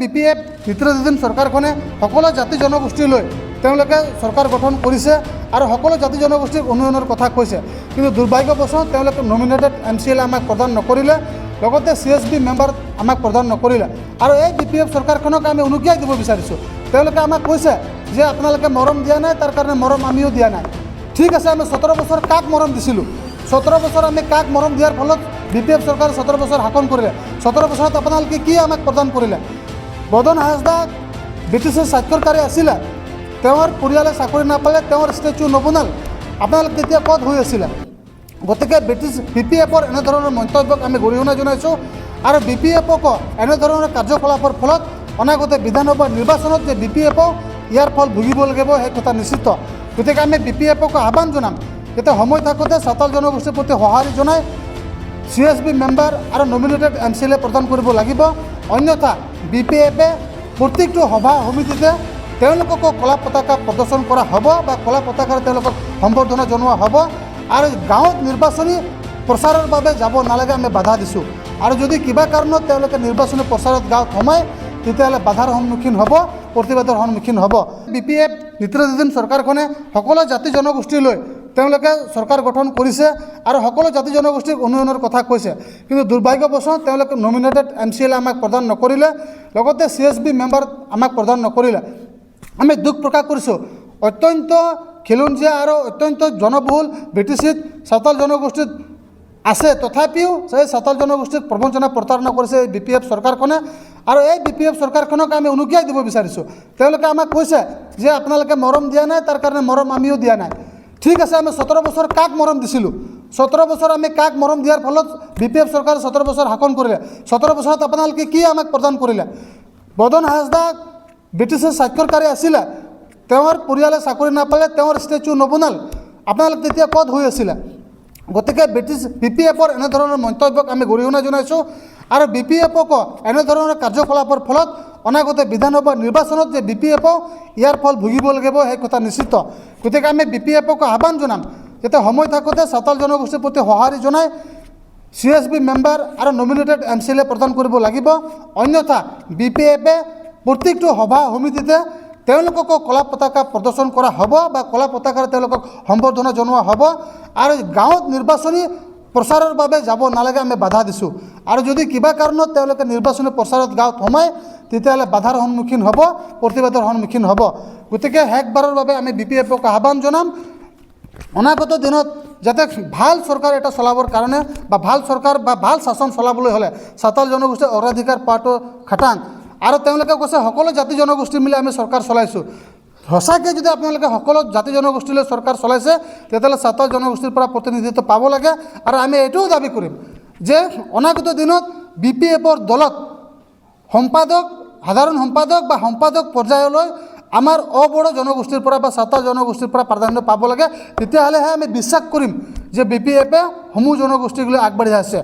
BPF নেতৃত্বাধীন চৰকাৰখনে সকলো জাতি জনগোষ্ঠীলৈ তেওঁলোকে চৰকাৰ গঠন কৰিছে আৰু সকলো জাতি জনগোষ্ঠীৰ উন্নয়নৰ কথা কৈছে। কিন্তু দুৰ্ভাগ্যবশত তেওঁলোকে নমিনেটেড MCLA আমাক প্ৰদান নকৰিলে, লগতে CSB মেম্বাৰ আমাক প্ৰদান নকৰিলে। আৰু এই BPF চৰকাৰখনক আমি উনুকিয়াই দিব বিচাৰিছোঁ। তেওঁলোকে আমাক কৈছে যে আপোনালোকে মৰম দিয়া নাই, তাৰ কাৰণে মৰম আমিও দিয়া নাই। ঠিক আছে, আমি 17 বছৰ কাক মৰম দিছিলোঁ? 17 বছৰ আমি কাক মৰম দিয়াৰ ফলত BPF চৰকাৰে 17 বছৰ শাসন কৰিলে। 17 বছৰত আপোনালোকে কি আমাক প্ৰদান কৰিলে? বদন হাজদা ব্ৰিটিছৰ স্বাক্ষৰকাৰী আছিলে, তেওঁৰ পৰিয়ালে চাকৰি নাপালে, তেওঁৰ ষ্টেচু নবনাল। আপোনালোকে তেতিয়া ক'ত হৈ আছিলে? গতিকে BPFৰ এনেধৰণৰ মন্তব্যক আমি গৰিহণা জনাইছোঁ আৰু BPFক এনেধৰণৰ কাৰ্যকলাপৰ ফলত অনাগত বিধানসভা নিৰ্বাচনত যে BPF ইয়াৰ ফল ভুগিব লাগিব সেই কথা নিশ্চিত। গতিকে আমি BPFক আহ্বান জনাম যাতে সময় থাকোঁতে চাওতাল জনগোষ্ঠীৰ প্ৰতি সঁহাৰি জনাই CSB মেম্বাৰ আৰু নমিনেটেড MCLA প্ৰদান কৰিব লাগিব। অন্যথা BPFে প্ৰত্যেকটো সভা সমিতিতে তেওঁলোককো কলা পতাকা প্ৰদৰ্শন কৰা হ'ব বা কলা পতাকাৰ তেওঁলোকক সম্বৰ্ধনা জনোৱা হ'ব। আৰু গাঁৱত নিৰ্বাচনী প্ৰচাৰৰ বাবে যাব নালাগে আমি বাধা দিছোঁ। আৰু যদি কিবা কাৰণত তেওঁলোকে নিৰ্বাচনী প্ৰচাৰত গাঁৱত সোমায় তেতিয়াহ'লে বাধাৰ সন্মুখীন হ'ব, প্ৰতিবাদৰ সন্মুখীন হ'ব। BPF নেতৃত্বাধীন চৰকাৰখনে সকলো জাতি জনগোষ্ঠীলৈ তেওঁলোকে চৰকাৰ গঠন কৰিছে আৰু সকলো জাতি জনগোষ্ঠীৰ উন্নয়নৰ কথা কৈছে। কিন্তু দুৰ্ভাগ্যবশত তেওঁলোকে নমিনেটেড MCLA আমাক প্ৰদান নকৰিলে, লগতে CSB মেম্বাৰ আমাক প্ৰদান নকৰিলে। আমি দুখ প্ৰকাশ কৰিছোঁ। অত্যন্ত খিলঞ্জীয়া আৰু অত্যন্ত জনবহুল BTCত চাওতাল জনগোষ্ঠীত আছে, তথাপিও সেই চাওতাল জনগোষ্ঠীক প্ৰবঞ্চনা প্ৰতাৰণা কৰিছে এই BPF চৰকাৰখনে। আৰু এই BPF চৰকাৰখনক আমি উনুকিয়াই দিব বিচাৰিছোঁ। তেওঁলোকে আমাক কৈছে যে আপোনালোকে মৰম দিয়া নাই, তাৰ কাৰণে মৰম আমিও দিয়া নাই। ঠিক আছে, আমি 17 বছৰ কাক মৰম দিছিলোঁ? 17 বছৰ আমি কাক মৰম দিয়াৰ ফলত BPF চৰকাৰে 17 বছৰ শাসন কৰিলে। 17 বছৰত আপোনালোকে কি আমাক প্ৰদান কৰিলে? বদন হাজদা ব্ৰিটিছৰ স্বাক্ষৰকাৰী আছিলে, তেওঁৰ পৰিয়ালে চাকৰি নাপালে, তেওঁৰ ষ্টেচু নবনাল। আপোনালোকে তেতিয়া ক'ত হৈ আছিলে? গতিকে BPFৰ এনেধৰণৰ মন্তব্যক আমি গৰিহণা জনাইছোঁ আৰু BPFক এনেধৰণৰ কাৰ্যকলাপৰ ফলত অনাগত বিধানসভা নিৰ্বাচনত যে BPF ইয়াৰ ফল ভুগিব লাগিব সেই কথা নিশ্চিত। গতিকে আমি BPFক আহ্বান জনাম যাতে সময় থাকোঁতে চাওতাল জনগোষ্ঠীৰ প্ৰতি সঁহাৰি জনাই CSB মেম্বাৰ আৰু নমিনেটেড MCLA প্ৰদান কৰিব লাগিব। অন্যথা BPFে প্ৰত্যেকটো সভা সমিতিতে তেওঁলোককো কলা পতাকা প্ৰদৰ্শন কৰা হ'ব বা কলা পতাকাৰ তেওঁলোকক সম্বৰ্ধনা জনোৱা হ'ব। আৰু গাঁৱত নিৰ্বাচনী প্ৰচাৰৰ বাবে যাব নালাগে আমি বাধা দিছোঁ। আৰু যদি কিবা কাৰণত তেওঁলোকে নিৰ্বাচনী প্ৰচাৰত গাঁৱত সোমায় তেতিয়াহ'লে বাধাৰ সন্মুখীন হ'ব, প্ৰতিবাদৰ সন্মুখীন হ'ব। গতিকে শেষবাৰৰ বাবে আমি BPFক আহ্বান জনাম অনাগত দিনত যাতে ভাল চৰকাৰ এটা চলাবৰ কাৰণে বা ভাল চৰকাৰ বা ভাল শাসন চলাবলৈ হ'লে চাওতাল জনগোষ্ঠীৰ অগ্ৰাধিকাৰ পোৱাটো খাটাং। আৰু তেওঁলোকে কৈছে সকলো জাতি জনগোষ্ঠী মিলি আমি চৰকাৰ চলাইছোঁ। সঁচাকৈ যদি আপোনালোকে সকলো জাতি জনগোষ্ঠীলৈ চৰকাৰ চলাইছে তেতিয়াহ'লে চাওতাল জনগোষ্ঠীৰ পৰা প্ৰতিনিধিত্ব পাব লাগে। আৰু আমি এইটোও দাবী কৰিম যে অনাগত দিনত BPFৰ দলত সম্পাদক, সাধাৰণ সম্পাদক বা সম্পাদক পৰ্যায়লৈ আমাৰ অবড়ো জনগোষ্ঠীৰ পৰা বা চাওতাল জনগোষ্ঠীৰ পৰা প্ৰাধান্য পাব লাগে। তেতিয়াহ'লেহে আমি বিশ্বাস কৰিম যে BPFে সমূহ জনগোষ্ঠীক লৈ আগবাঢ়ি আছে।